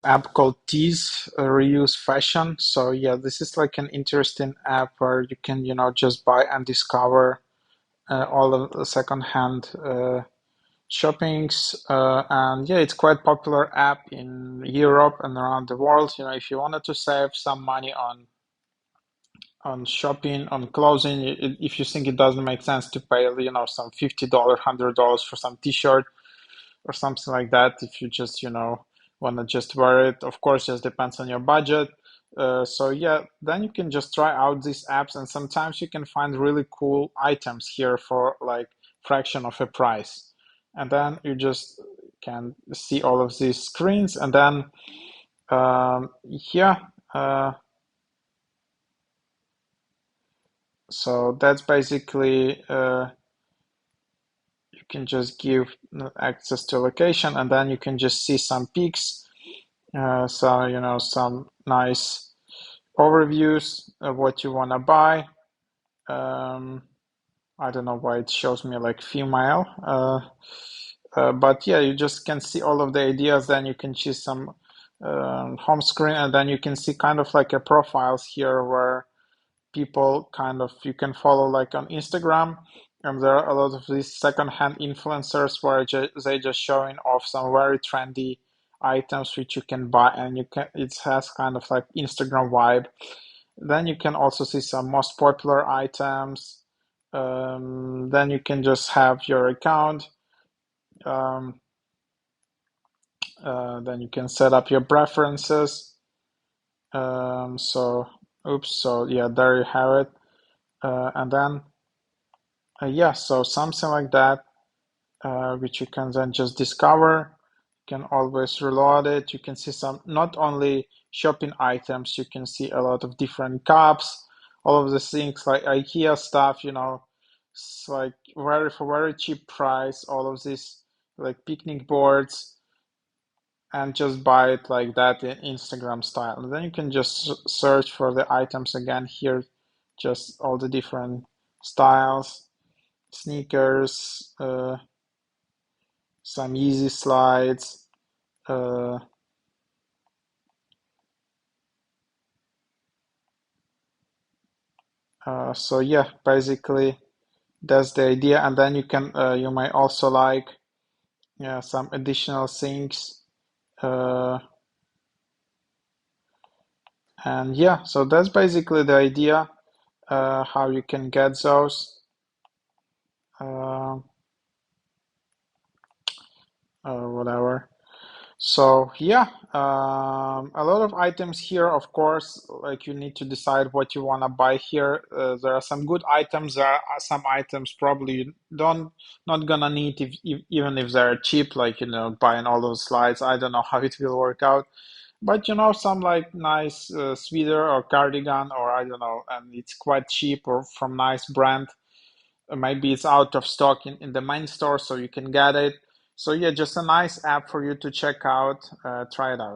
app called Tise, Reuse Fashion. So yeah, this is like an interesting app where you can, just buy and discover all of the secondhand shoppings. And yeah, it's quite popular app in Europe and around the world. If you wanted to save some money on shopping, on clothing, if you think it doesn't make sense to pay, some $50, $100 for some t-shirt or something like that, if you just want to just wear it, of course, just depends on your budget. So yeah, then you can just try out these apps, and sometimes you can find really cool items here for like fraction of a price, and then you just can see all of these screens, and then yeah, so that's basically you can just give access to location, and then you can just see some pics. So, some nice overviews of what you want to buy. Um, I don't know why it shows me like female, but yeah, you just can see all of the ideas. Then you can choose some home screen, and then you can see kind of like a profiles here where people kind of you can follow like on Instagram, and there are a lot of these secondhand influencers where they just showing off some very trendy items which you can buy, and you can it has kind of like Instagram vibe. Then you can also see some most popular items. Then you can just have your account. Um, then you can set up your preferences. So, oops. So yeah, there you have it. And then yeah, so something like that, which you can then just discover. You can always reload it. You can see some, not only shopping items, you can see a lot of different cups, all of the things like IKEA stuff, it's like very for very cheap price, all of these like picnic boards, and just buy it like that in Instagram style. And then you can just search for the items again here, just all the different styles, sneakers, some easy slides. Uh, so yeah, basically that's the idea. And then you might also like yeah some additional things. Uh, and yeah, so that's basically the idea. How you can get those. Uh, Whatever. So yeah, a lot of items here. Of course, like you need to decide what you want to buy here. There are some good items. There are some items probably you don't not gonna need if even if they're cheap. Like buying all those slides. I don't know how it will work out. But some like nice sweater or cardigan or I don't know, and it's quite cheap or from nice brand. Maybe it's out of stock in the main store, so you can get it. So yeah, just a nice app for you to check out. Try it out.